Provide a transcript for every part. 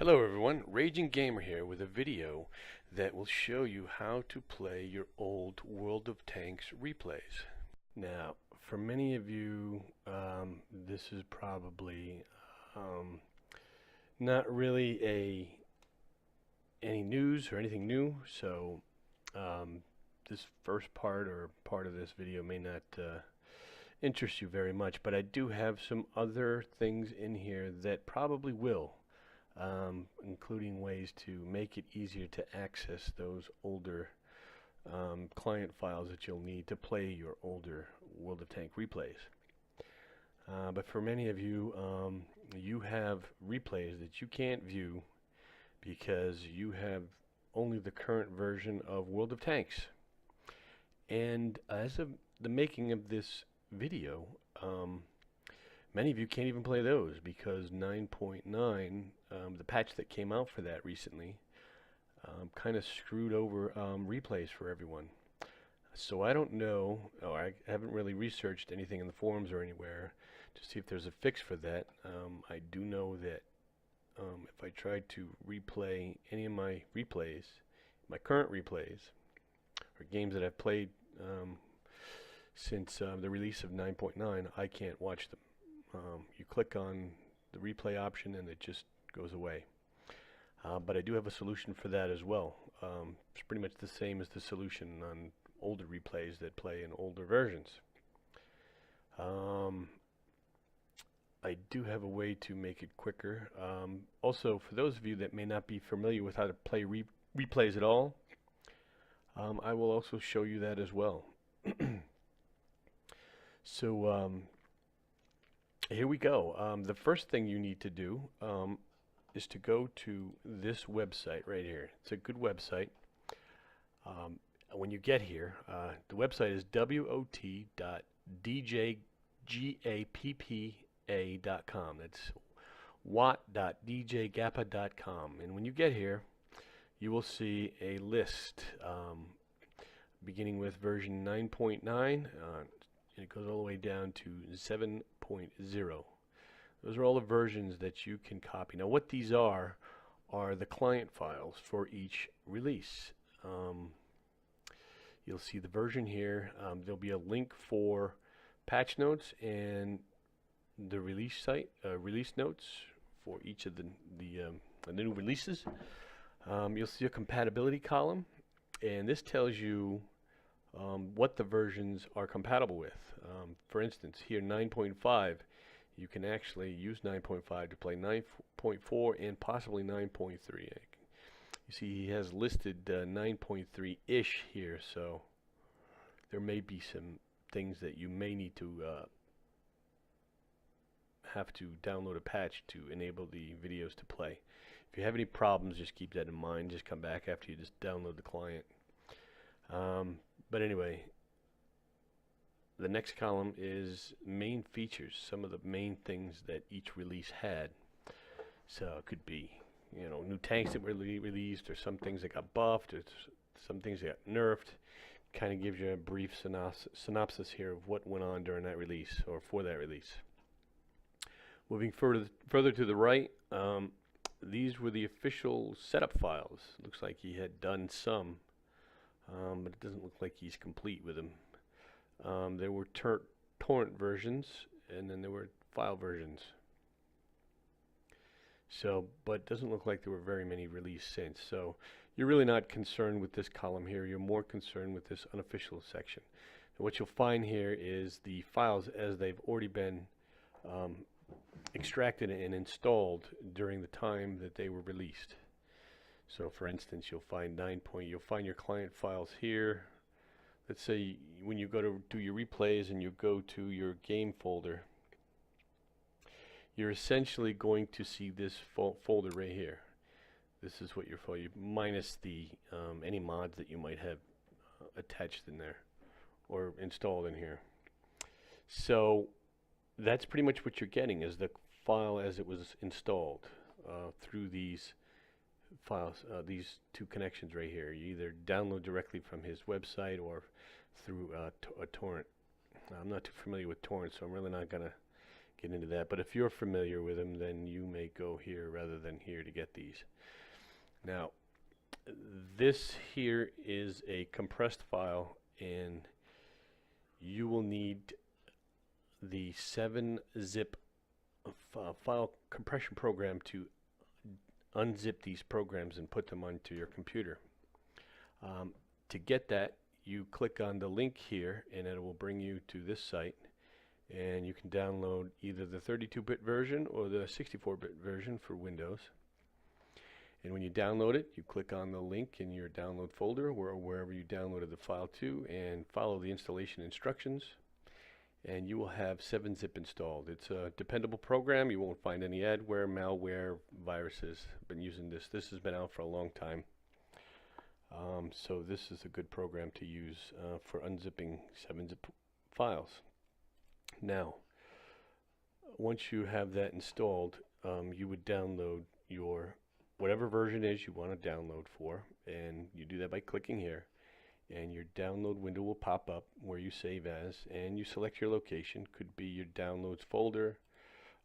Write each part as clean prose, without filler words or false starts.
Hello everyone, Raging Gamer here with a video that will show you how to play your old World of Tanks replays. Now, for many of you, this is probably not really any news or anything new, so this first part or part of this video may not interest you very much, but I do have some other things in here that probably will. Including ways to make it easier to access those older client files that you'll need to play your older World of Tank replays. But for many of you, you have replays that you can't view because you have only the current version of World of Tanks. And as of the making of this video, many of you can't even play those because 9.9, the patch that came out for that recently, kind of screwed over replays for everyone. So I don't know, I haven't really researched anything in the forums or anywhere to see if there's a fix for that. I do know that if I tried to replay any of my replays, my current replays, or games that I've played since the release of 9.9, I can't watch them. You click on the replay option and it just goes away. But I do have a solution for that as well. It's pretty much the same as the solution on older replays that play in older versions. I do have a way to make it quicker. Also, for those of you that may not be familiar with how to play replays at all, I will also show you that as well. So here we go. The first thing you need to do is to go to this website right here. It's a good website. When you get here, the website is WoT.djgappa.com. That's WoT.djgappa.com. And when you get here, you will see a list beginning with version 9.9. And it goes all the way down to 7.0. Those are all the versions that you can copy. Now what these are the client files for each release. You'll see the version here. There'll be a link for patch notes and the release site, release notes for each of the new releases. You'll see a compatibility column, and this tells you what the versions are compatible with. For instance, here 9.5, you can actually use 9.5 to play 9.4 and possibly 9.3. You see he has listed 9.3-ish here, so there may be some things that you may need to have to download a patch to enable the videos to play. If you have any problems, just keep that in mind. Just come back after you just download the client. But anyway, the next column is main features, some of the main things that each release had. So it could be, you know, new tanks that were released, or some things that got buffed, or some things that got nerfed. Kind of gives you a brief synopsis here of what went on during that release, or for that release. Moving further to the right, these were the official setup files. Looks like he had done some, but it doesn't look like he's complete with them. There were torrent versions, and then there were file versions. So, but it doesn't look like there were very many released since. So you're really not concerned with this column here. You're more concerned with this unofficial section. And what you'll find here is the files as they've already been extracted and installed during the time that they were released. So for instance, you'll find you'll find your client files here. Let's say when you go to do your replays and you go to your game folder, you're essentially going to see this folder right here. This is what your folder, minus the any mods that you might have attached in there or installed in here. So that's pretty much what you're getting, is the file as it was installed through these files, these two connections right here. You either download directly from his website or through a torrent. I'm not too familiar with torrents, so I'm really not going to get into that. But if you're familiar with them, then you may go here rather than here to get these. Now, this here is a compressed file, and you will need the 7-zip file compression program to unzip these programs and put them onto your computer. To get that, you click on the link here and it will bring you to this site, and you can download either the 32-bit version or the 64-bit version for Windows. And when you download it, you click on the link in your download folder wherever you downloaded the file to, and follow the installation instructions, and you will have 7-zip installed. It's a dependable program. You won't find any adware, malware, viruses. I've been using this. This has been out for a long time. So this is a good program to use for unzipping 7-zip files. Now, once you have that installed, you would download your whatever version is you want to download for, and you do that by clicking here, and your download window will pop up where you save as, and you select your location. Could be your downloads folder,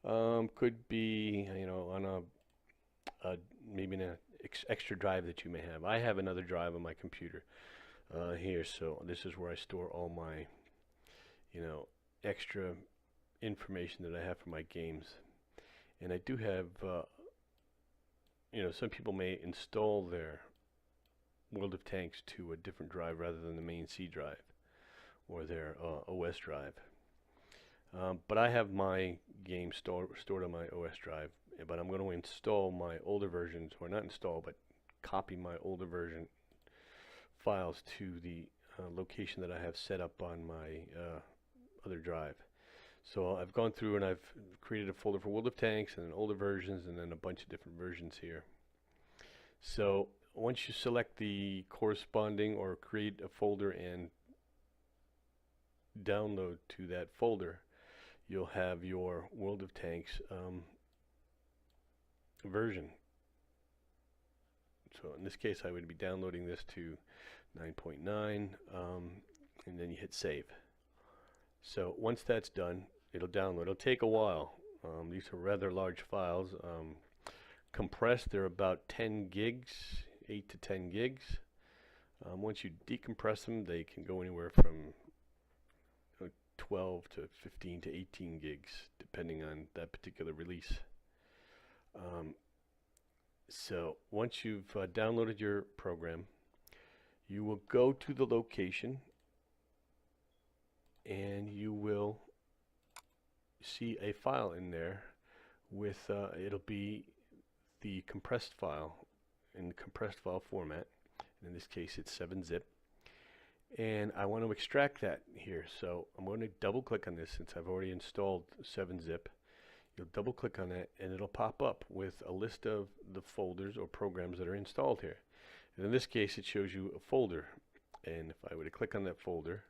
could be, you know, on a maybe an extra drive that you may have. I have another drive on my computer here, so this is where I store all my, you know, extra information that I have for my games. And I do have you know, some people may install their World of Tanks to a different drive rather than the main C drive or their OS drive. But I have my game stored on my OS drive, but I'm going to install my older versions, or not install, but copy my older version files to the location that I have set up on my other drive. So I've gone through and I've created a folder for World of Tanks and then older versions and then a bunch of different versions here. So once you select the corresponding or create a folder and download to that folder, you'll have your World of Tanks version. So in this case I would be downloading this to 9.9 and then you hit save. So once that's done, it'll download. It'll take a while. These are rather large files. Compressed, they're about 10 gigs, 8 to 10 gigs. Once you decompress them, they can go anywhere from 12 to 15 to 18 gigs, depending on that particular release. So once you've downloaded your program, you will go to the location and you will see a file in there with it'll be the compressed file in the compressed file format. In this case it's 7-zip, and I want to extract that here, so I'm going to double click on this since I've already installed 7-zip. You'll double click on that and it'll pop up with a list of the folders or programs that are installed here, and in this case it shows you a folder, and if I were to click on that folder,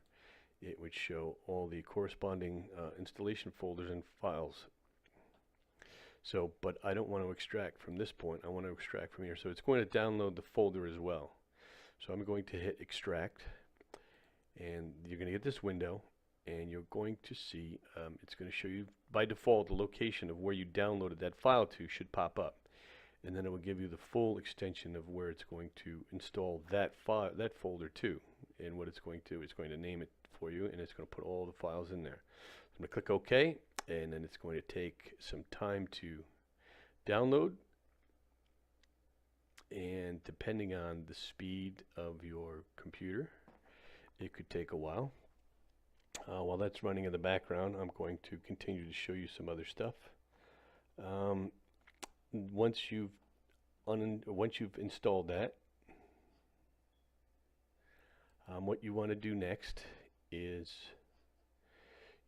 it would show all the corresponding installation folders and files. So, but I don't want to extract from this point, I want to extract from here. So it's going to download the folder as well. So I'm going to hit extract, and you're going to get this window, and you're going to see, it's going to show you by default the location of where you downloaded that file to should pop up. And then it will give you the full extension of where it's going to install that file, that folder to. And what it's going to, it's going to name it for you, and it's going to put all the files in there. So I'm going to click OK, and then it's going to take some time to download, and depending on the speed of your computer, it could take a while. While that's running in the background, I'm going to continue to show you some other stuff. Once you've installed that, what you want to do next is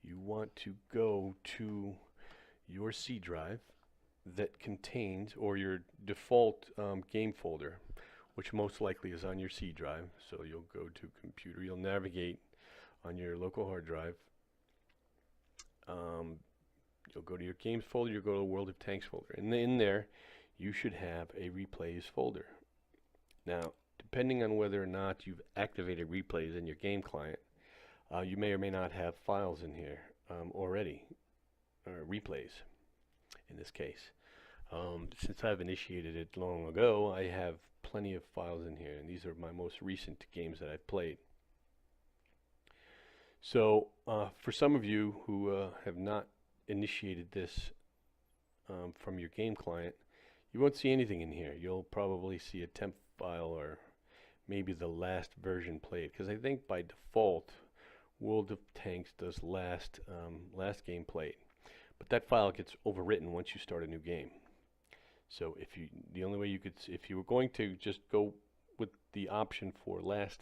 you want to go to your C drive that contains, or your default game folder, which most likely is on your C drive. So you'll go to computer, you'll navigate on your local hard drive, you'll go to your games folder, you'll go to the World of Tanks folder, and in there you should have a replays folder. Now, depending on whether or not you've activated replays in your game client, you may or may not have files in here already. replays in this case. Since I've initiated it long ago, I have plenty of files in here, and these are my most recent games that I've played. So for some of you who have not initiated this from your game client, you won't see anything in here. You'll probably see a temp file or maybe the last version played, because I think by default World of Tanks does last game played, but that file gets overwritten once you start a new game. So the only way you could, if you were going to just go with the option for last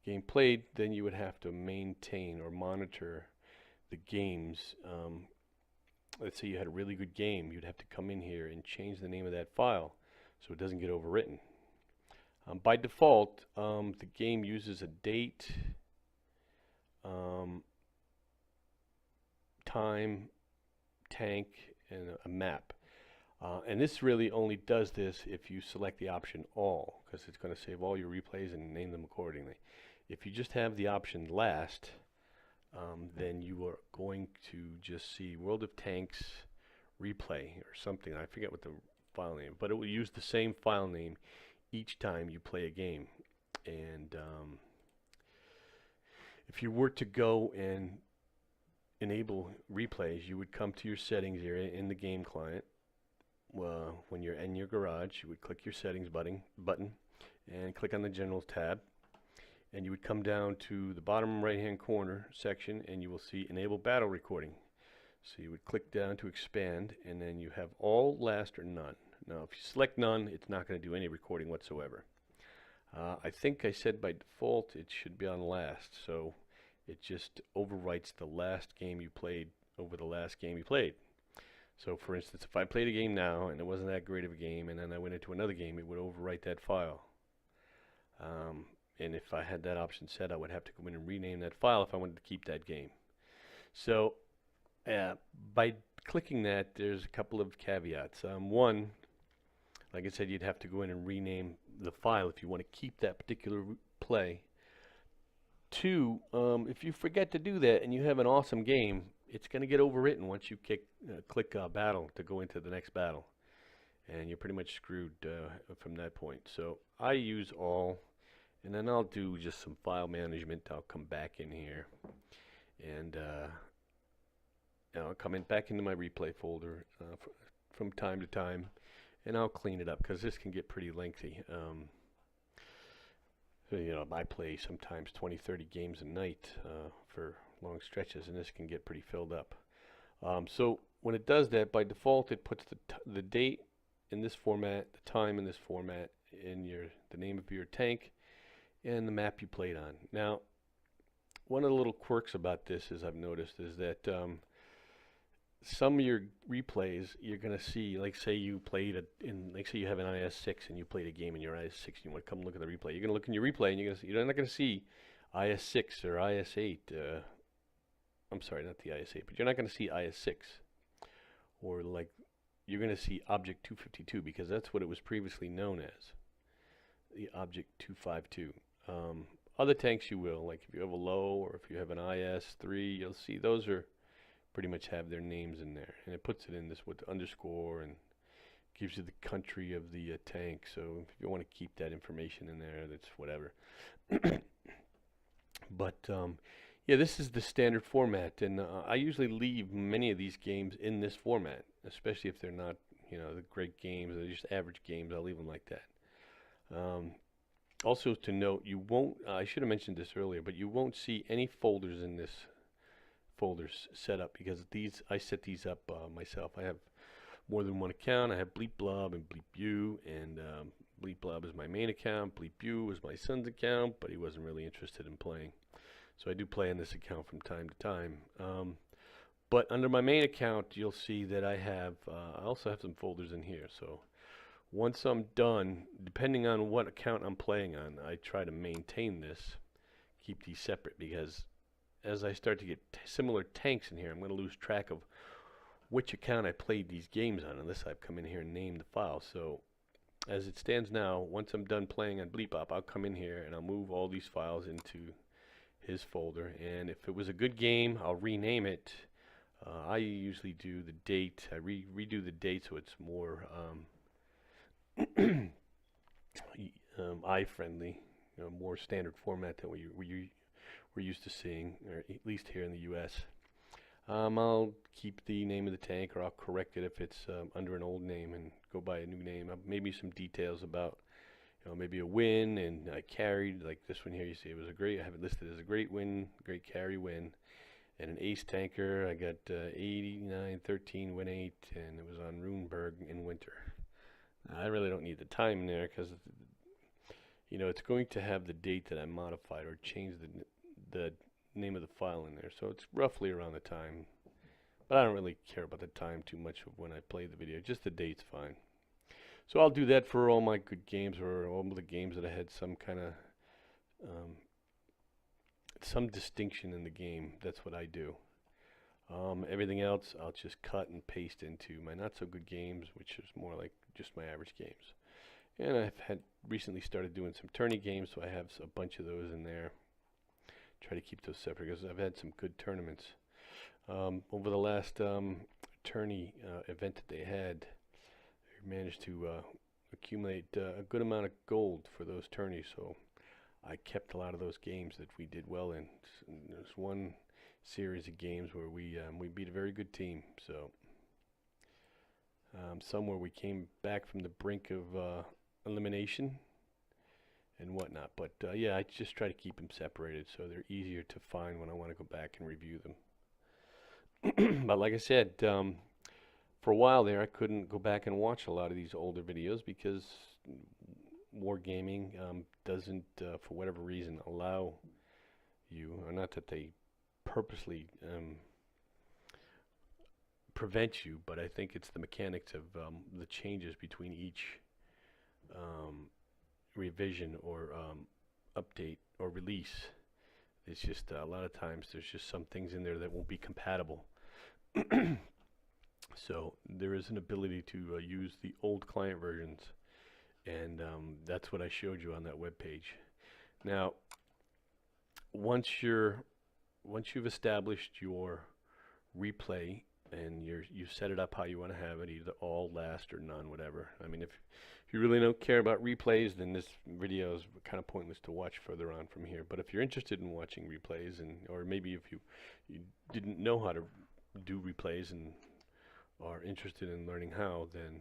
game played, then you would have to maintain or monitor the games. Let's say you had a really good game, you'd have to come in here and change the name of that file so it doesn't get overwritten. By default, the game uses a date, time, tank, and a map. And this really only does this if you select the option all, because it's going to save all your replays and name them accordingly. If you just have the option last, then you are going to just see World of Tanks replay or something. I forget what the file name, but it will use the same file name each time you play a game. And if you were to go and enable replays, you would come to your settings area in the game client. When you're in your garage, you would click your settings button and click on the general tab, and you would come down to the bottom right hand corner section and you will see enable battle recording. So you would click down to expand, and then you have all, last, or none. Now if you select none, it's not going to do any recording whatsoever. I think I said by default it should be on last, so it just overwrites the last game you played over the last game you played. So for instance, if I played a game now and it wasn't that great of a game, and then I went into another game, it would overwrite that file. And if I had that option set, I would have to go in and rename that file if I wanted to keep that game. So by clicking that, there's a couple of caveats. One, like I said, you'd have to go in and rename the file if you want to keep that particular play. Two, if you forget to do that and you have an awesome game, it's going to get overwritten once you click battle to go into the next battle, and you're pretty much screwed from that point. So I use all, and then I'll do just some file management. I'll come back in here and I'll come back into my replay folder from time to time, and I'll clean it up because this can get pretty lengthy. So, you know, I play sometimes 20-30 games a night for long stretches, and this can get pretty filled up. So when it does that, by default it puts the date in this format, the time in this format, in the name of your tank, and the map you played on. Now, one of the little quirks about this, as I've noticed, is that some of your replays you're going to see, like say you played like say you have an IS-6 and you played a game in your IS-6 and you want to come look at the replay. You're going to look in your replay and you're not going to see IS-6 or IS-8. I'm sorry, not the IS-8, but you're not going to see IS-6, or like you're going to see Object 252, because that's what it was previously known as, the Object 252. Other tanks you will, like if you have a low or if you have an IS-3, you'll see those are pretty much have their names in there, and it puts it in this with the underscore and gives you the country of the tank. So if you want to keep that information in there, that's whatever. But yeah, this is the standard format, and I usually leave many of these games in this format, especially if they're not, you know, the great games, they're just average games. I'll leave them like that. Also to note, you won't, I should have mentioned this earlier, but you won't see any folders in this folders set up, because these, I set these up myself. I have more than one account. I have Bleep Blob and Bleep U, and Bleep Blob is my main account. Bleep U is my son's account, but he wasn't really interested in playing. So I do play on this account from time to time. But under my main account, you'll see that I also have some folders in here. So once I'm done, depending on what account I'm playing on, I try to maintain this, keep these separate, because as I start to get similar tanks in here, I'm going to lose track of which account I played these games on, unless I've come in here and named the file. So as it stands now, once I'm done playing on Bleep Bop, I'll come in here and I'll move all these files into his folder, and if it was a good game, I'll rename it I usually do the date. I redo the date so it's more eye friendly, more standard format that we're used to seeing, or at least here in the U.S. I'll keep the name of the tank, or I'll correct it if it's under an old name and go by a new name. Maybe some details about, maybe a win and I carried, like this one here. You see, it was a great. I have it listed as a great win, great carry win, and an ace tanker. I got 89-13 win 8, and it was on Runeberg in winter. I really don't need the time in there because it's going to have the date that I modified or changed the name of the file in there, so it's roughly around the time. But I don't really care about the time too much of when I play the video. Just the date's fine. So I'll do that for all my good games, or all the games that I had some kind of some distinction in the game. That's what I do. Everything else I'll just cut and paste into my not so good games, which is more like just my average games. And I've had recently started doing some tourney games, so I have a bunch of those in there. Try to keep those separate because I've had some good tournaments. Over the last tourney event that they had, they managed to accumulate a good amount of gold for those tourneys, so I kept a lot of those games that we did well in. There's one series of games where we beat a very good team, so some where we came back from the brink of elimination and whatnot, but yeah, I just try to keep them separated so they're easier to find when I want to go back and review them. But like I said, for a while there I couldn't go back and watch a lot of these older videos because wargaming doesn't, for whatever reason, allow you, or not that they purposely prevent you, but I think it's the mechanics of the changes between each revision or update or release. It's just a lot of times there's just some things in there that won't be compatible. So there is an ability to use the old client versions, and that's what I showed you on that web page. Now, once you've established your replay and you set it up how you want to have it, either all, last, or none, whatever. I mean, if you really don't care about replays, then this video is kind of pointless to watch further on from here. But if you're interested in watching replays, or maybe if you didn't know how to do replays and are interested in learning how, then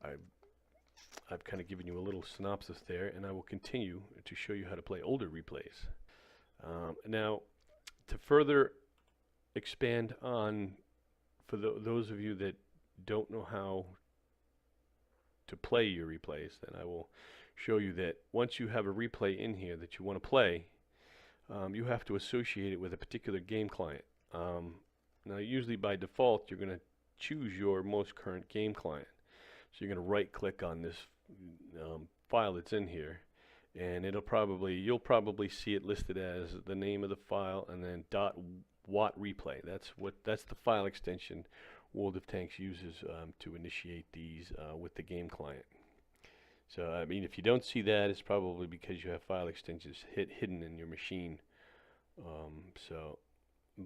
I've kind of given you a little synopsis there, and I will continue to show you how to play older replays. Now, to further expand on, for those of you that don't know how to play your replays, then I will show you that once you have a replay in here that you want to play, you have to associate it with a particular game client. Now, usually by default, you're going to choose your most current game client. So you're going to right-click on this file that's in here, and you'll probably see it listed as the name of the file and then .WoT replay. That's the file extension World of Tanks uses to initiate these with the game client. So I mean, if you don't see that, it's probably because you have file extensions hidden in your machine.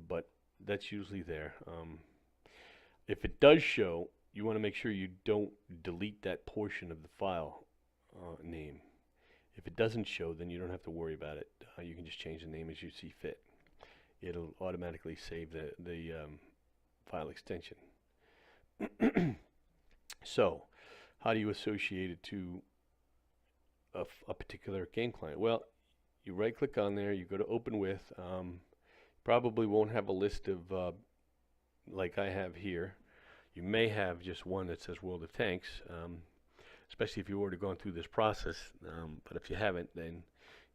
But that's usually there. If it does show, you want to make sure you don't delete that portion of the file name. If it doesn't show, then you don't have to worry about it. You can just change the name as you see fit. It'll automatically save the file extension. So, how do you associate it to a particular game client? Well, you right-click on there, you go to Open With. Probably won't have a list of, like I have here. You may have just one that says World of Tanks, especially if you've already gone through this process. But if you haven't, then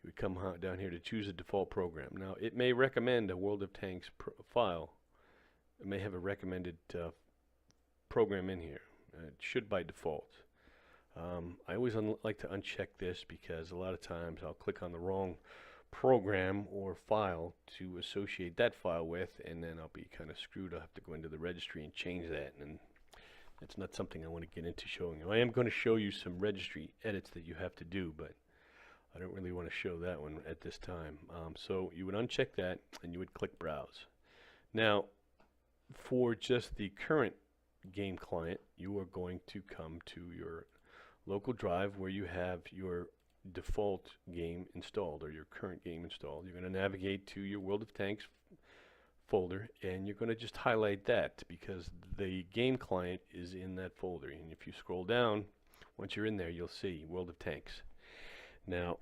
you would come down here to choose a default program. Now, it may recommend a World of Tanks file. It may have a recommended program in here. It should by default. I always like to uncheck this because a lot of times I'll click on the wrong program or file to associate that file with, and then I'll be kind of screwed. I'll have to go into the registry and change that, and that's not something I want to get into showing you. I am going to show you some registry edits that you have to do, but I don't really want to show that one at this time. So you would uncheck that and you would click Browse. Now, for just the current game client, you are going to come to your local drive where you have your default game installed, or your current game installed. You're going to navigate to your World of Tanks folder, and you're going to just highlight that because the game client is in that folder. And if you scroll down, once you're in there, you'll see World of Tanks. Now,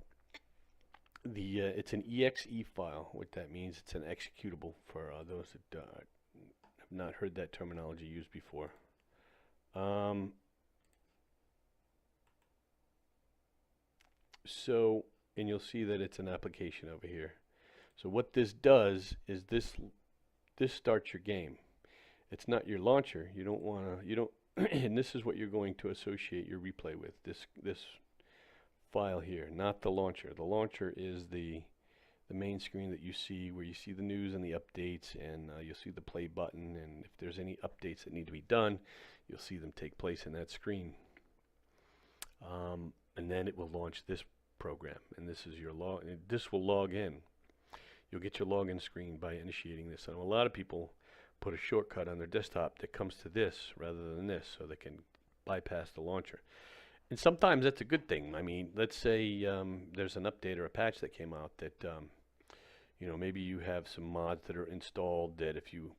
it's an exe file. What that means, it's an executable for those that have not heard that terminology used before. And you'll see that it's an application over here. So what this does is this starts your game. It's not your launcher. You don't and this is what you're going to associate your replay with, this file here, not the launcher. The launcher is the main screen that you see, where you see the news and the updates, and you'll see the play button, and if there's any updates that need to be done, you'll see them take place in that screen. And then it will launch this program, and this is your log. This will log in. You'll get your login screen by initiating this. And a lot of people put a shortcut on their desktop that comes to this rather than this, so they can bypass the launcher. And sometimes that's a good thing. I mean, let's say there's an update or a patch that came out that maybe you have some mods that are installed that if you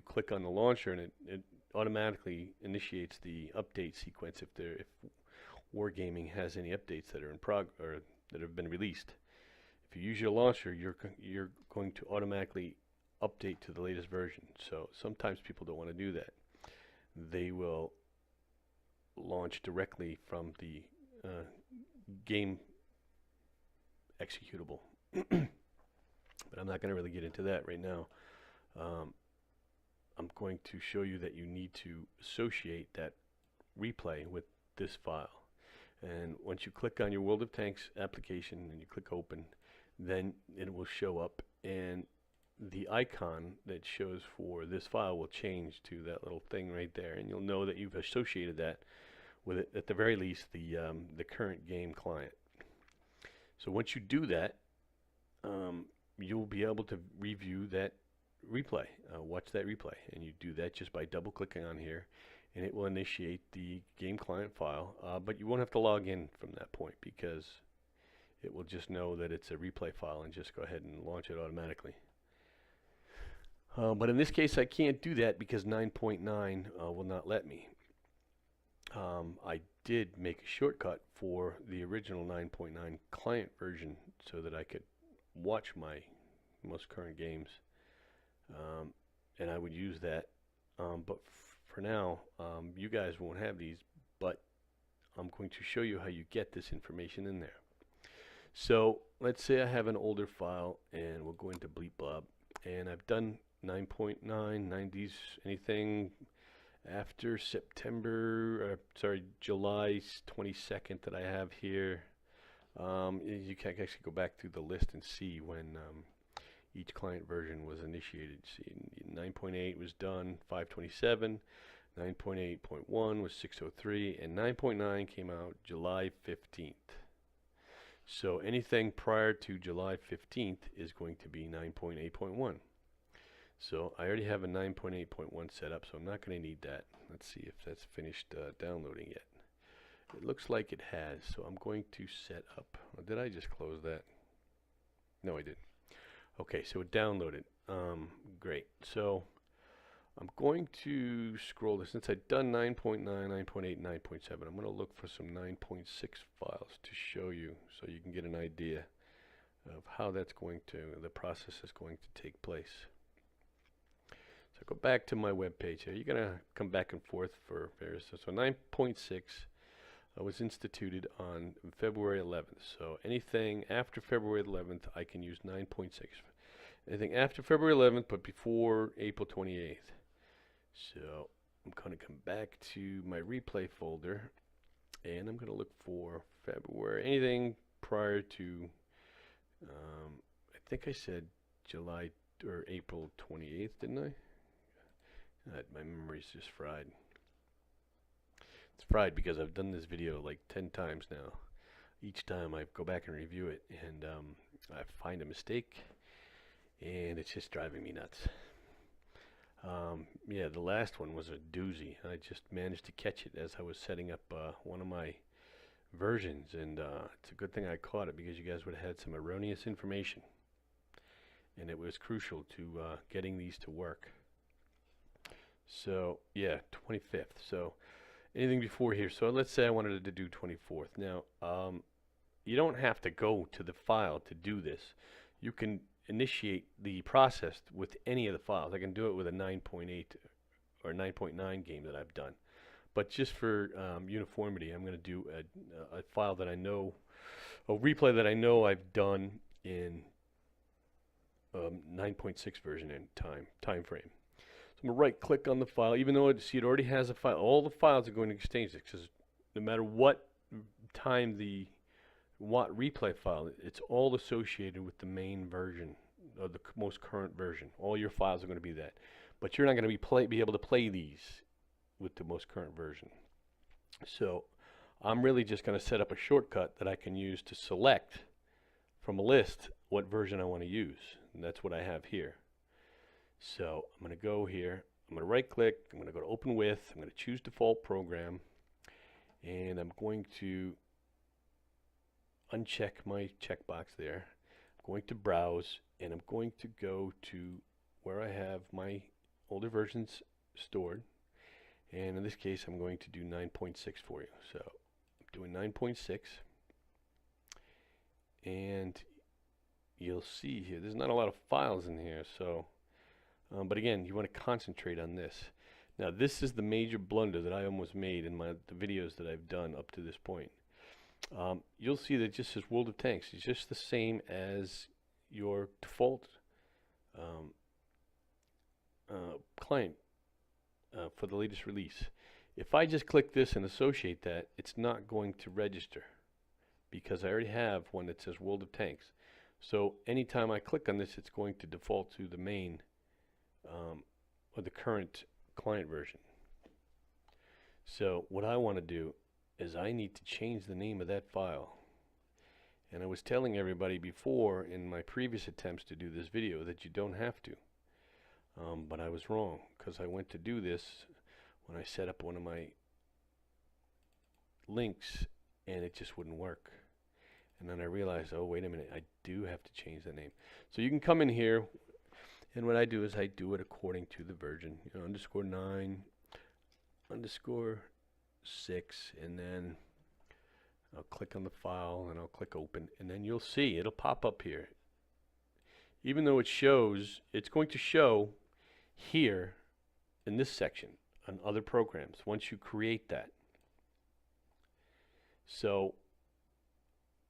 click on the launcher, and it automatically initiates the update sequence if Wargaming has any updates that are in or that have been released. If you use your launcher, you're going to automatically update to the latest version. So sometimes people don't want to do that. They will launch directly from the game executable. But I'm not going to really get into that right now. I'm going to show you that you need to associate that replay with this file. And once you click on your World of Tanks application and you click open, then it will show up, and the icon that shows for this file will change to that little thing right there, and you'll know that you've associated that with it, at the very least, the current game client. So once you do that, you'll be able to review that replay, watch that replay, and you do that just by double clicking on here, and it will initiate the game client file, but you won't have to log in from that point because it will just know that it's a replay file and just go ahead and launch it automatically. But in this case I can't do that because 9.9 will not let me. I did make a shortcut for the original 9.9 client version so that I could watch my most current games, and I would use that, but for now you guys won't have these, but I'm going to show you how you get this information in there. So let's say I have an older file, and we'll go into Bleep Blob, and I've done 9.9, 90s, anything after July 22nd that I have here. You can actually go back through the list and see when each client version was initiated. See, 9.8 was done 5/27, 9.8.1 was 6/03, and 9.9 came out July 15th. So anything prior to July 15th is going to be 9.8.1. So I already have a 9.8.1 set up, so I'm not going to need that. Let's see if that's finished downloading yet. It looks like it has, so I'm going to set up. Oh, did I just close that? No, I didn't. Okay, so it downloaded. Great. So I'm going to scroll this. Since I've done 9.9, 9.8, 9.7, I'm going to look for some 9.6 files to show you so you can get an idea of how the process is going to take place. So go back to my web page here. You're going to come back and forth for various. So 9.6 was instituted on February 11th. So anything after February 11th, I can use 9.6. Anything after February 11th, but before April 28th. So I'm going to come back to my replay folder, and I'm going to look for February. Anything prior to, I think I said July or April 28th, didn't I? My memory's just fried. It's fried because I've done this video like 10 times now. Each time I go back and review it, and I find a mistake, and it's just driving me nuts. Yeah, the last one was a doozy. I just managed to catch it as I was setting up one of my versions, and it's a good thing I caught it because you guys would have had some erroneous information, and it was crucial to getting these to work. So yeah, 25th. So anything before here. So let's say I wanted to do 24th. Now, you don't have to go to the file to do this. You can initiate the process with any of the files. I can do it with a 9.8 or 9.9 game that I've done. But just for uniformity, I'm going to do a file that I know, a replay that I know I've done in 9.6 version in time frame. So I'm going to right click on the file, even though it already has a file. All the files are going to exchange it, because no matter what time the WoT replay file, it's all associated with the main version, or the most current version. All your files are going to be that, but you're not going to be able to play these with the most current version. So I'm really just going to set up a shortcut that I can use to select from a list what version I want to use, and that's what I have here. So I'm going to go here, I'm going to right click, I'm going to go to open with, I'm going to choose default program, and I'm going to uncheck my checkbox there. I'm going to browse, and I'm going to go to where I have my older versions stored, and in this case I'm going to do 9.6 for you. So I'm doing 9.6, and you'll see here there's not a lot of files in here, so but again, you want to concentrate on this. Now this is the major blunder that I almost made in the videos that I've done up to this point. You'll see that it just says World of Tanks. It's just the same as your default client for the latest release. If I just click this and associate that, it's not going to register because I already have one that says World of Tanks. So anytime I click on this, it's going to default to the main or the current client version. So what I want to do is I need to change the name of that file. And I was telling everybody before in my previous attempts to do this video that you don't have to. But I was wrong, because I went to do this when I set up one of my links and it just wouldn't work. And then I realized, oh wait a minute, I do have to change the name. So you can come in here, and what I do is I do it according to the version, you know, _9 _6, and then I'll click on the file and I'll click open, and then you'll see it'll pop up here. Even though it shows, it's going to show here in this section on other programs once you create that. So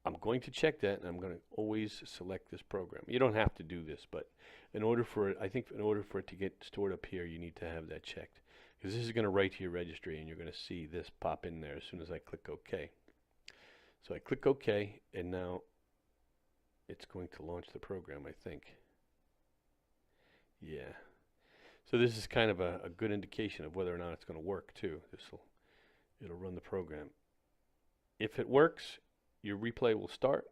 I'm going to check that, and I'm going to always select this program. You don't have to do this, but in order for it, I think in order for it to get stored up here, you need to have that checked, because this is going to write to your registry, and you're going to see this pop in there as soon as I click OK. So I click OK, and now it's going to launch the program, I think. Yeah. So this is kind of a good indication of whether or not it's going to work too. It'll run the program. If it works, your replay will start,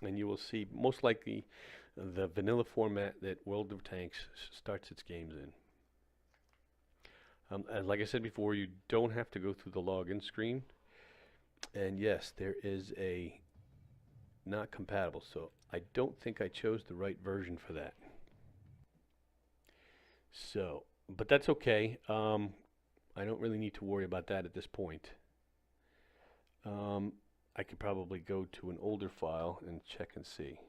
and you will see most likely the vanilla format that World of Tanks starts its games in. And like I said before, you don't have to go through the login screen. And yes, there is a not compatible, so I don't think I chose the right version for that. So, but that's okay. I don't really need to worry about that at this point. I could probably go to an older file and check and see.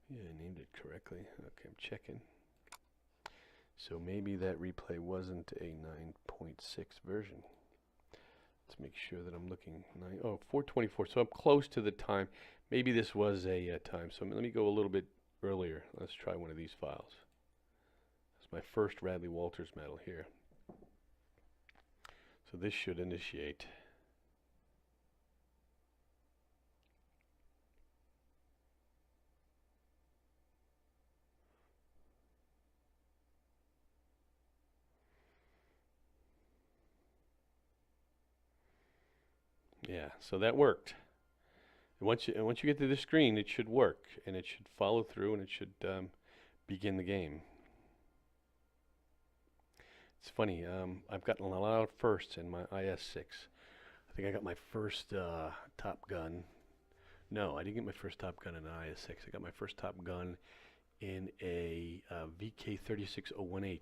Yeah, I named it correctly. Okay, I'm checking. So maybe that replay wasn't a 9.6 version. Let's make sure that I'm looking. 424. So I'm close to the time. Maybe this was a time. So let me go a little bit earlier. Let's try one of these files. That's my first Radley Walters medal here. So this should initiate. Yeah, so that worked. And once you get to the screen, it should work, and it should follow through, and it should begin the game. It's funny. I've gotten a lot of firsts in my IS-6. I think I got my first Top Gun. No, I didn't get my first Top Gun in an IS-6. I got my first Top Gun in a VK3601H,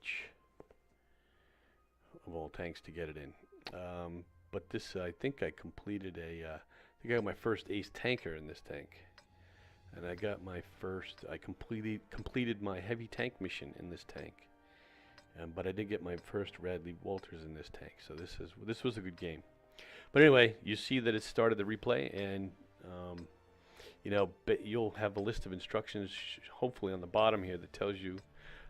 of all tanks to get it in. But this, I think I completed I think I got my first ace tanker in this tank. And I got my first, I completed my heavy tank mission in this tank. But I did get my first Radley Walters in this tank, so this was a good game. But anyway, you see that it started the replay, and you know, you'll have a list of instructions, hopefully on the bottom here, that tells you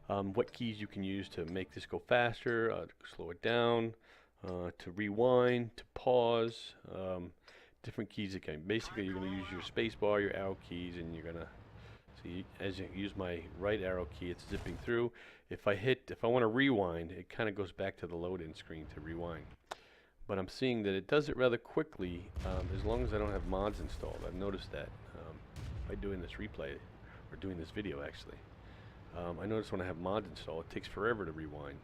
what keys you can use to make this go faster, to slow it down, to rewind, to pause. Different keys again. Basically, you're going to use your space bar, your arrow keys, and you're going to see, as you use my right arrow key, it's zipping through. If I want to rewind, it kind of goes back to the load-in screen to rewind. But I'm seeing that it does it rather quickly, as long as I don't have mods installed. I've noticed that by doing this replay, or doing this video actually. I notice when I have mods installed, it takes forever to rewind.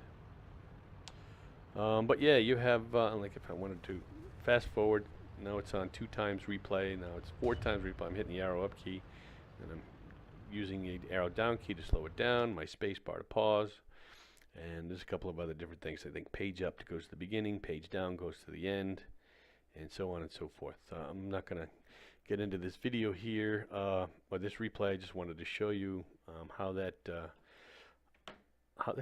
But yeah, you have, like if I wanted to fast forward, now it's on 2 times replay, now it's 4 times replay. I'm hitting the arrow up key, and I'm using the arrow down key to slow it down, my space bar to pause, and there's a couple of other different things. I think page up goes to the beginning, page down goes to the end, and so on and so forth. I'm not going to get into this video here, or this replay. I just wanted to show you how that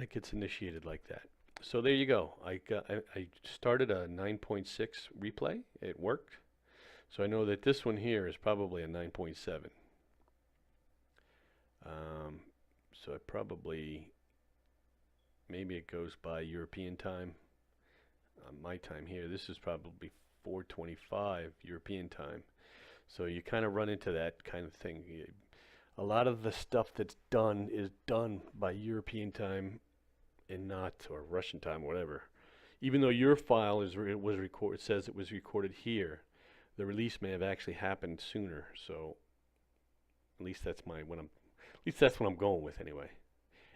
gets initiated like that. So there you go. I started a 9.6 replay. It worked. So I know that this one here is probably a 9.7. So it probably, maybe it goes by European time. My time here, this is probably 4:25 European time. So you kind of run into that kind of thing. A lot of the stuff that's done is done by European time and not, or Russian time, or whatever. Even though your file says it was recorded here, the release may have actually happened sooner. So at least that's what I'm going with anyway.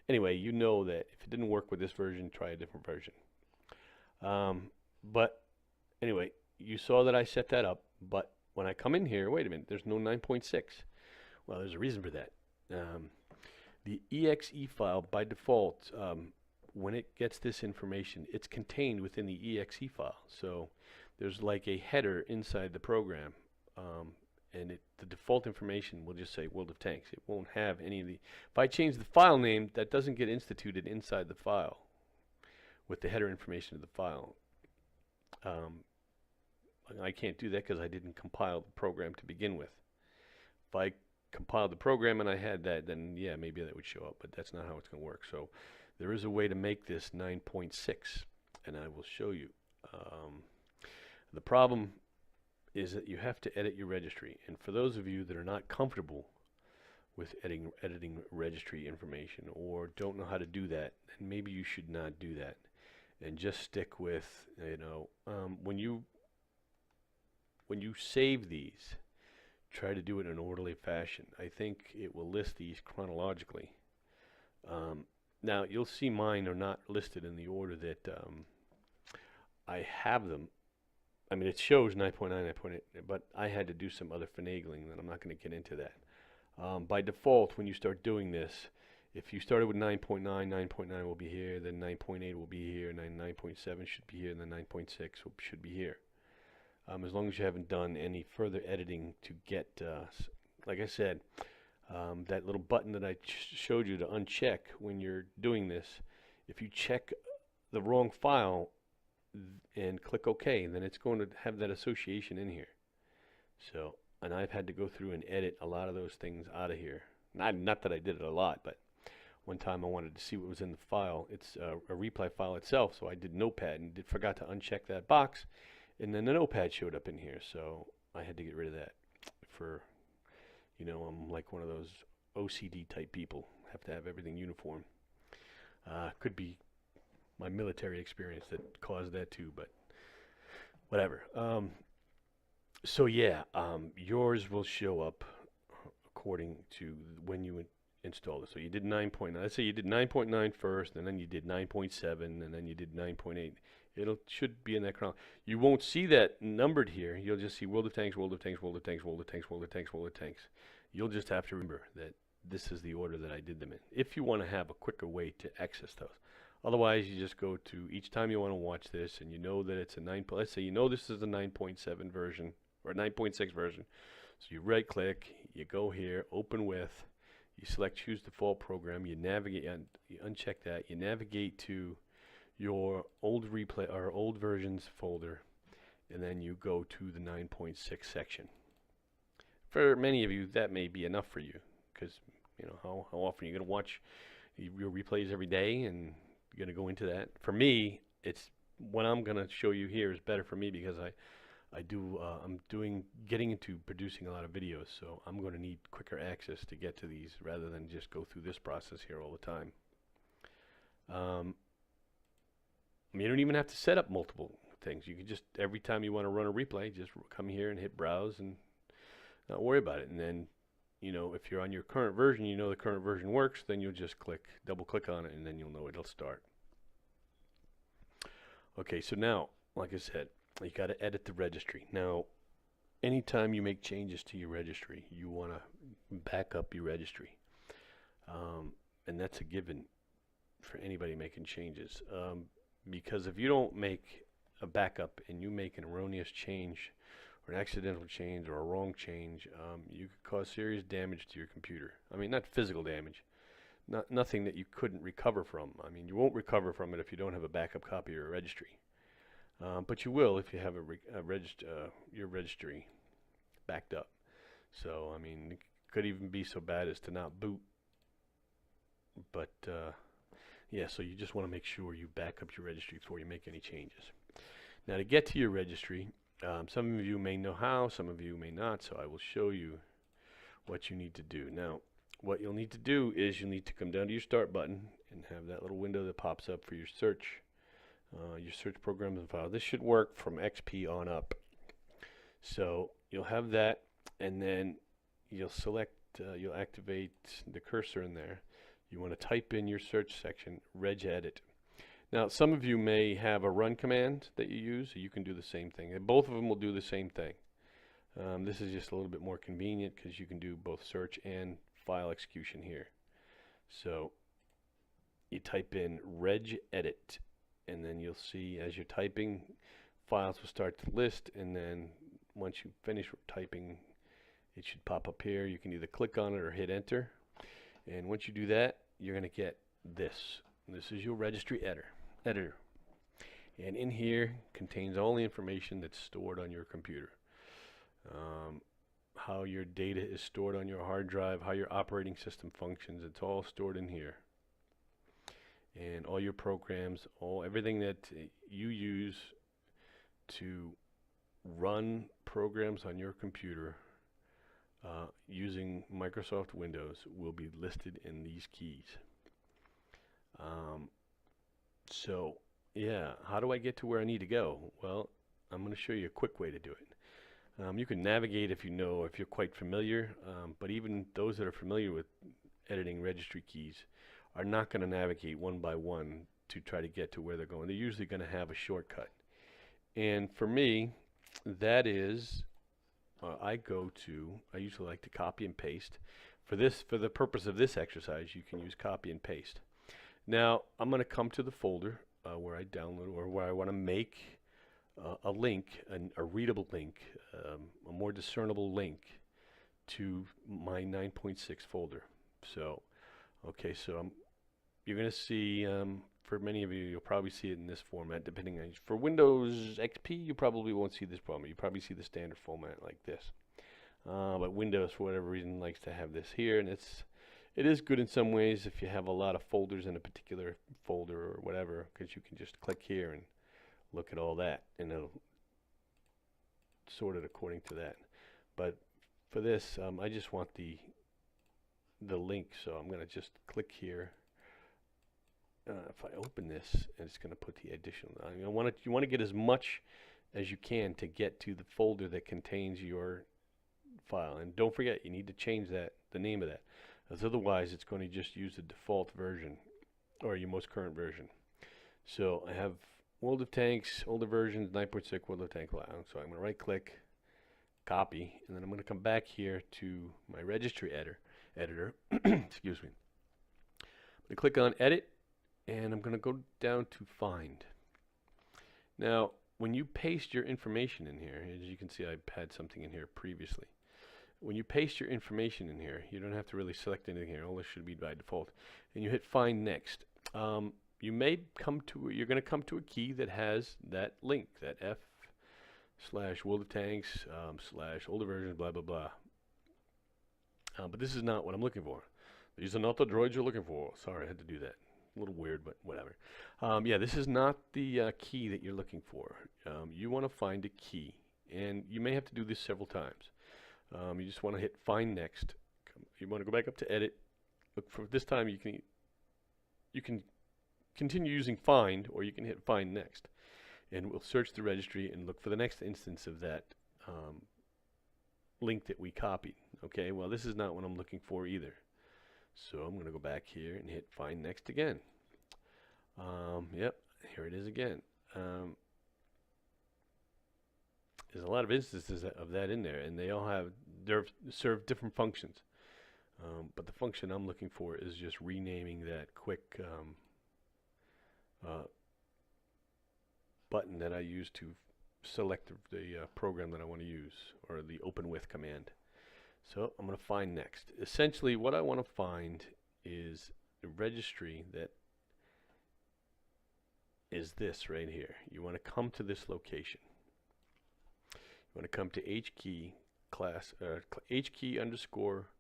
Anyway, you know that if it didn't work with this version, try a different version. But anyway, you saw that I set that up, but when I come in here, wait a minute, there's no 9.6. Well, there's a reason for that. The exe file, by default, when it gets this information, it's contained within the exe file. So there's like a header inside the program, and the default information will just say World of Tanks. It won't have any of the, if I change the file name, that doesn't get instituted inside the file with the header information of the file. I can't do that because I didn't compile the program to begin with. If I compiled the program and I had that, then yeah, maybe that would show up, but that's not how it's going to work. So there is a way to make this 9.6, and I will show you. The problem is that you have to edit your registry, and for those of you that are not comfortable with editing registry information, or don't know how to do that, then maybe you should not do that, and just stick with, you know, when you save these, try to do it in an orderly fashion. I think it will list these chronologically. Now you'll see mine are not listed in the order that I have them. I mean, it shows 9.9, 9.8, but I had to do some other finagling, and I'm not going to get into that. By default, when you start doing this, if you started with 9.9, 9.9 will be here, then 9.8 will be here, 9.7 should be here, and then 9.6 should be here. As long as you haven't done any further editing to get, like I said, that little button that I showed you to uncheck when you're doing this, if you check the wrong file and click OK, then it's going to have that association in here. So, and I've had to go through and edit a lot of those things out of here. Not that I did it a lot, but one time I wanted to see what was in the file. It's a replay file itself, so I did Notepad and forgot to uncheck that box, and then the Notepad showed up in here, so I had to get rid of that. For, you know, I'm like one of those OCD type people, have to have everything uniform. Could be my military experience that caused that too, but whatever. So yeah, yours will show up according to when you install it. So you did 9.9. Let's say you did 9.9 first, and then you did 9.7, and then you did 9.8. It should be in that chronology. You won't see that numbered here. You'll just see World of Tanks, World of Tanks, World of Tanks, World of Tanks, World of Tanks, World of Tanks. You'll just have to remember that this is the order that I did them in. If you want to have a quicker way to access those. Otherwise, you just go to each time you want to watch this, and you know that it's a 9. Let's say you know this is a 9.7 version or 9.6 version. So you right click, you go here, open with, you select choose default program, you navigate, you uncheck that, you navigate to your old replay or old versions folder, and then you go to the 9.6 section. For many of you, that may be enough for you, because you know how often you're going to watch your replays every day, and you're going to go into that. For me, it's what I'm going to show you here is better for me because I'm getting into producing a lot of videos, so I'm going to need quicker access to get to these rather than just go through this process here all the time. You don't even have to set up multiple things. You can just, every time you want to run a replay, just come here and hit browse and not worry about it. And then, you know, if you're on your current version, you know the current version works, then you'll just double click on it, and then you'll know it'll start. Okay, so now, like I said, you got to edit the registry. Now, anytime you make changes to your registry, you want to back up your registry. And that's a given for anybody making changes. Because if you don't make a backup and you make an erroneous change or an accidental change or a wrong change, you could cause serious damage to your computer. I mean, not physical damage, nothing that you couldn't recover from. I mean, you won't recover from it if you don't have a backup copy of your registry. But you will if you have your registry backed up. So, I mean, it could even be so bad as to not boot. But, yeah, so you just want to make sure you back up your registry before you make any changes. Now, to get to your registry, some of you may know how, some of you may not, so I will show you what you need to do. Now, what you'll need to do is you'll need to come down to your Start button and have that little window that pops up for your search programs and files. This should work from XP on up. So you'll have that, and then you'll select, you'll activate the cursor in there. You want to type in your search section, regedit. Now, some of you may have a run command that you use, so you can do the same thing. And both of them will do the same thing. This is just a little bit more convenient because you can do both search and file execution here. So you type in regedit, and then you'll see as you're typing, files will start to list, and then once you finish typing, it should pop up here. You can either click on it or hit enter. And once you do that, you're going to get this. This is your registry editor. And in here contains all the information that's stored on your computer. How your data is stored on your hard drive, how your operating system functions, it's all stored in here. And all your programs, everything that you use to run programs on your computer using Microsoft Windows will be listed in these keys. So yeah, how do I get to where I need to go? Well, I'm going to show you a quick way to do it. You can navigate if you're quite familiar, but even those that are familiar with editing registry keys are not going to navigate one by one to try to get to where they're going. They're usually going to have a shortcut. And for me, that is, I usually like to copy and paste. For the purpose of this exercise, you can use copy and paste. Now, I'm going to come to the folder where I download or where I want to make a link, a readable link, a more discernible link to my 9.6 folder. So, okay, so you're going to see, for many of you, you'll probably see it in this format, depending on, for Windows XP, you probably won't see this problem. You probably see the standard format like this. But Windows, for whatever reason, likes to have this here, and it is good in some ways if you have a lot of folders in a particular folder or whatever, because you can just click here and look at all that, and it'll sort it according to that. But for this, I just want the link, so I'm going to just click here. If I open this, and it's going to put the additional. You want to get as much as you can to get to the folder that contains your file. And don't forget, you need to change the name of that, as otherwise it's going to just use the default version or your most current version. So I have World of Tanks, older versions, 9.6 World of Tanks. So I'm going to right click, copy, and then I'm going to come back here to my registry editor. Excuse me. I'm going to click on edit, and I'm going to go down to find. Now, when you paste your information in here, as you can see, I had something in here previously. When you paste your information in here, you don't have to really select anything here. All this should be by default. And you hit find next. You're going to come to a key that has that link, that F/World of Tanks / older versions, blah, blah, blah. But this is not what I'm looking for. These are not the droids you're looking for. Sorry, I had to do that. A little weird, but whatever. Yeah, this is not the key that you're looking for. You want to find a key, and you may have to do this several times. You just want to hit find next. You want to go back up to edit. Look for this time. You can continue using find, or you can hit find next, and we'll search the registry and look for the next instance of that link that we copied. Okay. Well, this is not what I'm looking for either. So I'm going to go back here and hit find next again. Yep, here it is again. There's a lot of instances of that in there, and they all serve different functions. But the function I'm looking for is just renaming that quick button that I use to select the program that I want to use, or the open with command. So I'm going to find next. Essentially, what I want to find is the registry that is this right here. You want to come to this location. You want to come to HKey class, HKey underscore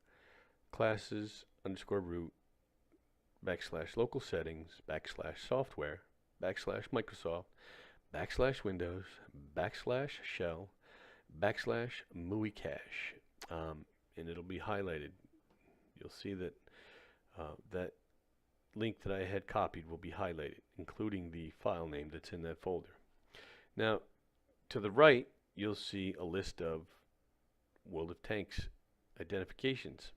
classes underscore root / local settings / software / Microsoft / Windows / shell / MUI cache. And it'll be highlighted. You'll see that that link that I had copied will be highlighted, including the file name that's in that folder. Now, to the right, you'll see a list of World of Tanks identifications.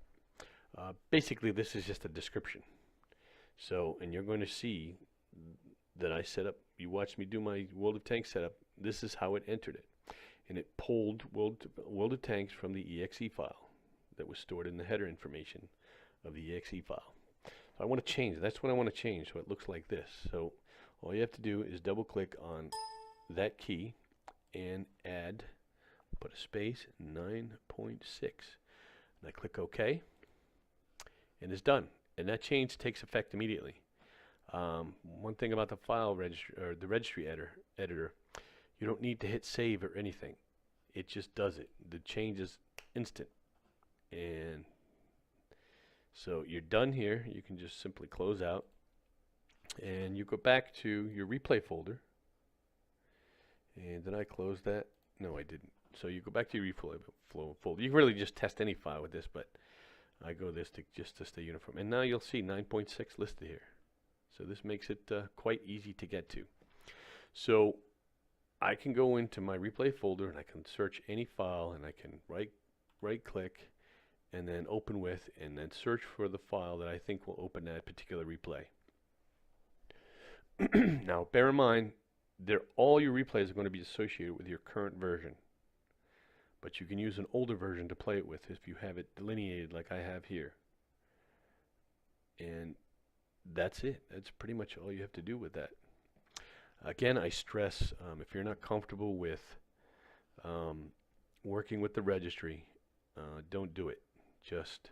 Basically, this is just a description. So, and you're going to see that I set up, you watched me do my World of Tanks setup. This is how it entered it. And it pulled World of Tanks from the exe file that was stored in the header information of the exe file. So I want to change. That's what I want to change, so it looks like this. So all you have to do is double click on that key and add, put a space, 9.6. And I click OK, and it's done. And that change takes effect immediately. One thing about the file registry, or the registry editor, you don't need to hit save or anything. It just does it. The change is instant. And so you're done here. You can just simply close out. And you go back to your replay folder. And did I close that? No, I didn't. So you go back to your replay folder. You can really just test any file with this, but I go this just to stay uniform. And now you'll see 9.6 listed here. So this makes it quite easy to get to. So I can go into my replay folder and I can search any file, and I can right click and then open with, and then search for the file that I think will open that particular replay. Now bear in mind, all your replays are going to be associated with your current version, but you can use an older version to play it with if you have it delineated like I have here. And that's it. That's pretty much all you have to do with that. Again, I stress, if you're not comfortable with working with the registry, don't do it. Just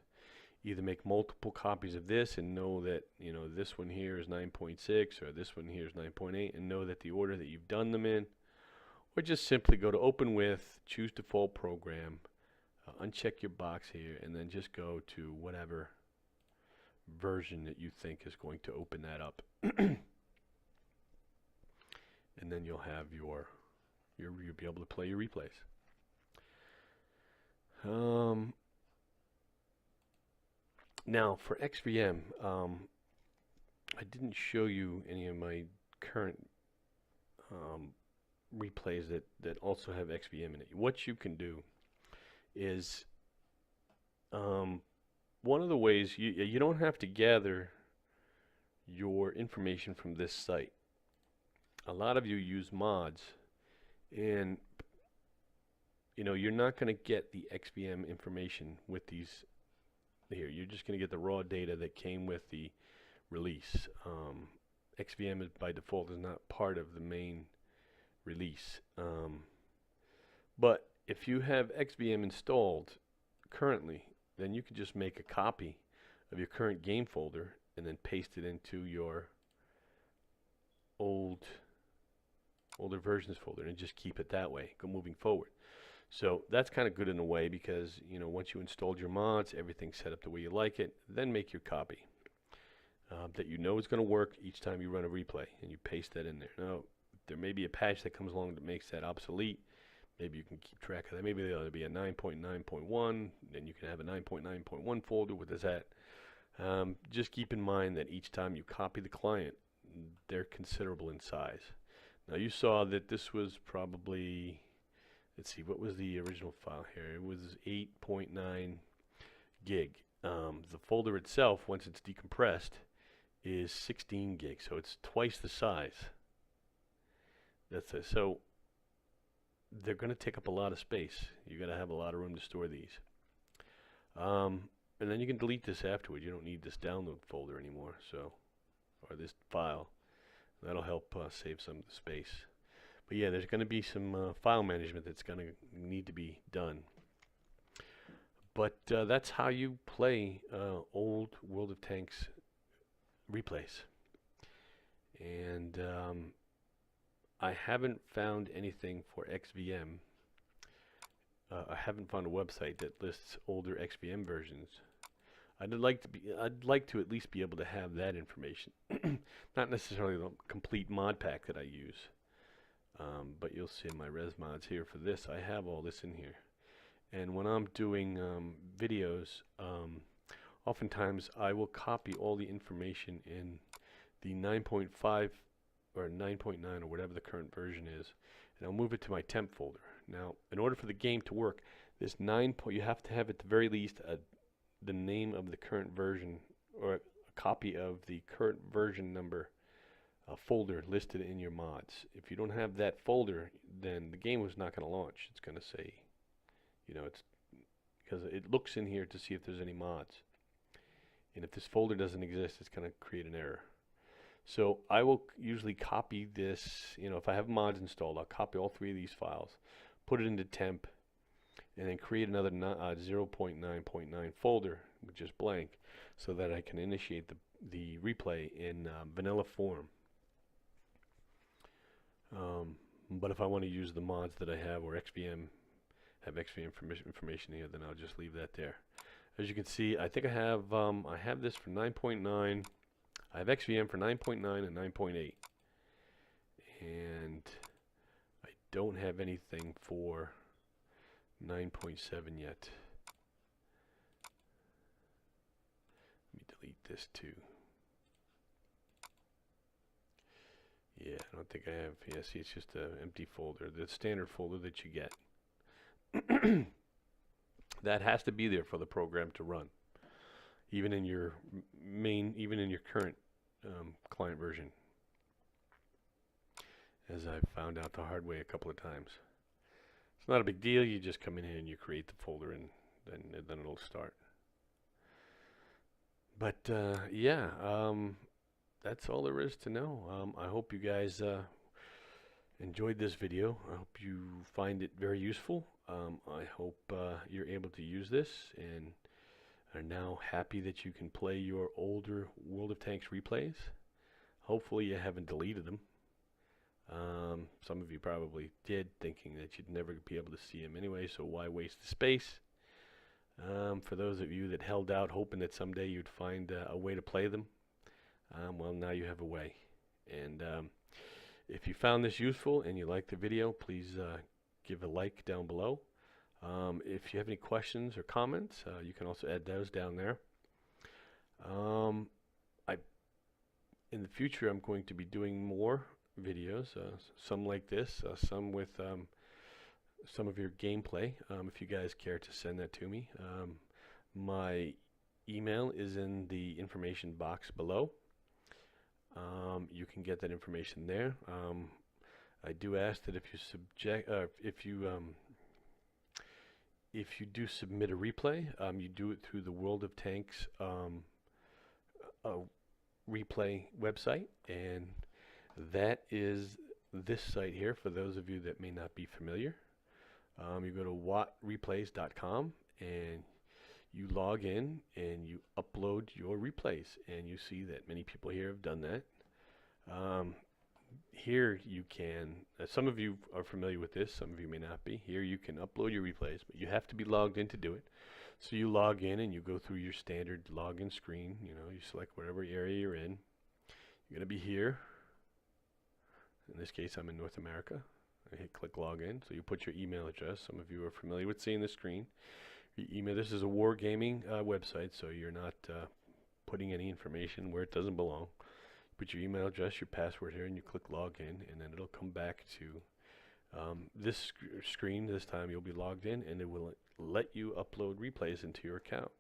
either make multiple copies of this and know that, you know, this one here is 9.6 or this one here is 9.8, and know that the order that you've done them in, or just simply go to open with, choose default program, uncheck your box here, and then just go to whatever version that you think is going to open that up. And then you'll have you'll be able to play your replays. Now for XVM, I didn't show you any of my current replays that also have XVM in it. What you can do is, one of the ways you don't have to gather your information from this site. A lot of you use mods, and you're not going to get the XVM information with these here. You're just going to get the raw data that came with the release. XVM is by default is not part of the main release. But if you have XVM installed currently, then you can just make a copy of your current game folder and then paste it into your older versions folder and just keep it that way, moving forward. So that's kind of good in a way, because once you installed your mods, everything's set up the way you like it. Then make your copy that is going to work each time you run a replay, and you paste that in there. Now, there may be a patch that comes along that makes that obsolete. Maybe you can keep track of that. Maybe there'll be a 9.9.1, then you can have a 9.9.1 folder with that. Just keep in mind that each time you copy the client, they're considerable in size. Now, you saw that this was probably, let's see, what was the original file here? It was 8.9 gig. The folder itself, once it's decompressed, is 16 gigs, so it's twice the size. That's it. So they're going to take up a lot of space. You're going to have a lot of room to store these. And then you can delete this afterwards. You don't need this download folder anymore, or this file. That'll help save some of the space. But yeah, there's going to be some file management that's going to need to be done. But that's how you play old World of Tanks replays. And I haven't found anything for XVM. I haven't found a website that lists older XVM versions. I'd like to at least be able to have that information. Not necessarily the complete mod pack that I use. But you'll see in my res mods here for this, I have all this in here. And when I'm doing videos, oftentimes I will copy all the information in the 9.5 or 9.9 or whatever the current version is, and I'll move it to my temp folder. Now, in order for the game to work, this you have to have at the very least the name of the current version, or a copy of the current version number folder listed in your mods. If you don't have that folder, then the game was not going to launch. It's going to say, it's because it looks in here to see if there's any mods. And if this folder doesn't exist, it's going to create an error. So I will usually copy this, if I have mods installed, I'll copy all three of these files, put it into temp, and then create another 0.9.9 folder, which is blank, so that I can initiate the replay in vanilla form. But if I want to use the mods that I have, or have XVM information here, then I'll just leave that there. As you can see, I think I have this for 9.9. I have XVM for 9.9 and 9.8, and I don't have anything for 9.7 yet. Let me delete this too. Yeah, I don't think I have. Yeah, see, it's just an empty folder, the standard folder that you get. That has to be there for the program to run, even in your current client version, as I've found out the hard way a couple of times. It's not a big deal. You just come in here and you create the folder, and then it'll start. But yeah, that's all there is to know. I hope you guys enjoyed this video. I hope you find it very useful. I hope you're able to use this and are now happy that you can play your older World of Tanks replays. Hopefully you haven't deleted them. Some of you probably did, thinking that you'd never be able to see them anyway, so why waste the space? For those of you that held out hoping that someday you'd find a way to play them, well, now you have a way. And if you found this useful and you liked the video, please give a like down below. If you have any questions or comments, you can also add those down there. In the future, I'm going to be doing more videos, some like this, some with some of your gameplay, if you guys care to send that to me. My email is in the information box below. You can get that information there. I do ask that if you do submit a replay, you do it through the World of Tanks replay website, and that is this site here for those of you that may not be familiar. You go to WoTreplays.com and you log in and you upload your replays, and you see that many people here have done that. Here you can, some of you are familiar with this, some of you may not be. Here you can upload your replays, but you have to be logged in to do it. So you log in and you go through your standard login screen. You select whatever area you're in. You're going to be here. In this case, I'm in North America. I hit click login. So you put your email address. Some of you are familiar with seeing the screen. Your email. This is a wargaming website, so you're not putting any information where it doesn't belong. Put your email address, your password here, and you click login, and then it'll come back to this screen. This time you'll be logged in, and it will let you upload replays into your account.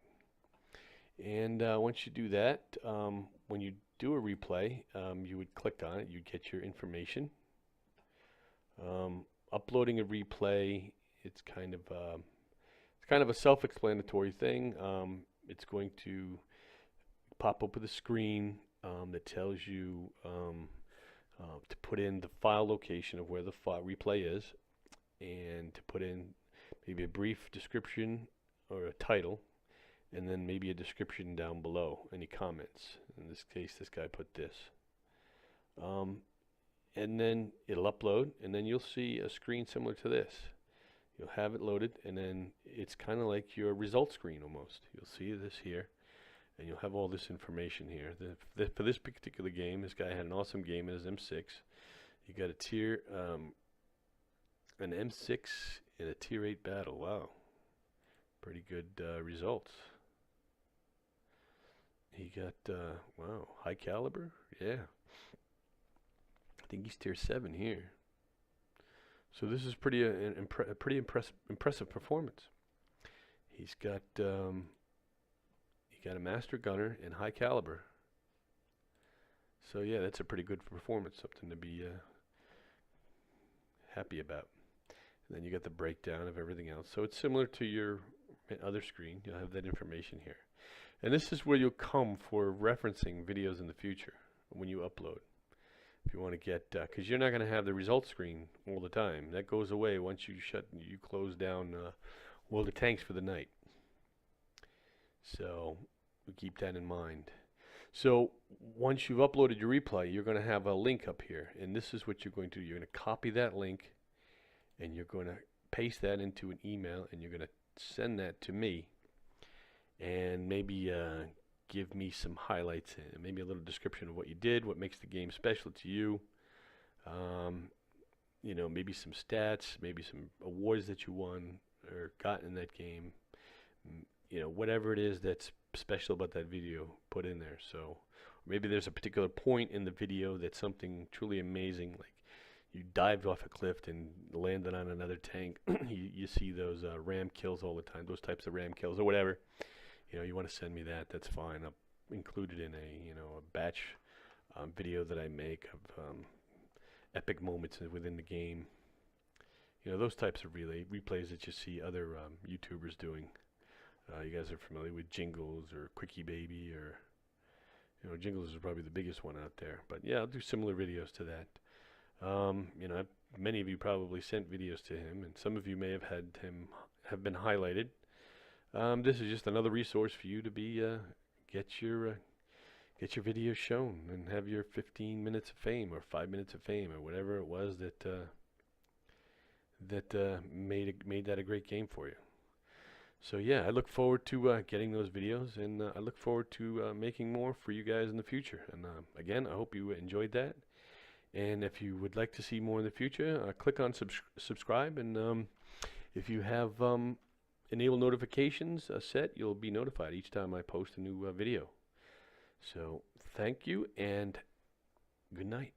And once you do that, when you do a replay, you would click on it. You'd get your information. Uploading a replay, it's kind of a self-explanatory thing. It's going to pop up with a screen that tells you to put in the file location of where the file replay is, and to put in maybe a brief description or a title, and then maybe a description down below, any comments. In this case, this guy put this. And then it'll upload, and then you'll see a screen similar to this. You'll have it loaded, and then it's kind of like your result screen almost. You'll see this here, and you'll have all this information here. For this particular game, this guy had an awesome game in his M6. He got a tier, an M6 in a tier 8 battle. Wow, pretty good results. He got, wow, high caliber, yeah. I think he's tier 7 here. So this is pretty a pretty impressive performance. He's got he got a master gunner and high caliber. So yeah, that's a pretty good performance, something to be happy about. And then you got the breakdown of everything else. So it's similar to your other screen. You'll have that information here. And this is where you'll come for referencing videos in the future when you upload. If you want to get, because you're not going to have the results screen all the time. That goes away once you close down World of Tanks for the night. So we keep that in mind. So once you've uploaded your replay, you're going to have a link up here, and this is what you're going to do. You're going to copy that link, and you're going to paste that into an email, and you're going to send that to me, and maybe give me some highlights and maybe a little description of what you did, what makes the game special to you. You know, maybe some stats, maybe some awards that you won or got in that game. You know, whatever it is that's special about that video, put in there. So maybe there's a particular point in the video that's something truly amazing, like you dived off a cliff and landed on another tank. You see those ram kills all the time, those types of ram kills or whatever. You know, you want to send me that, that's fine. I'll include it in a batch video that I make of epic moments within the game. You know, those types of replays that you see other YouTubers doing. You guys are familiar with Jingles or Quickie Baby, or, you know, Jingles is probably the biggest one out there. But yeah, I'll do similar videos to that. You know, many of you probably sent videos to him, and some of you may have had him have been highlighted. This is just another resource for you to be get your videos shown and have your 15 minutes of fame or 5 minutes of fame or whatever it was that made that a great game for you. So yeah, I look forward to getting those videos, and I look forward to making more for you guys in the future. And again, I hope you enjoyed that. And if you would like to see more in the future, click on subscribe, and if you have enable notifications set, you'll be notified each time I post a new video. So thank you, and good night.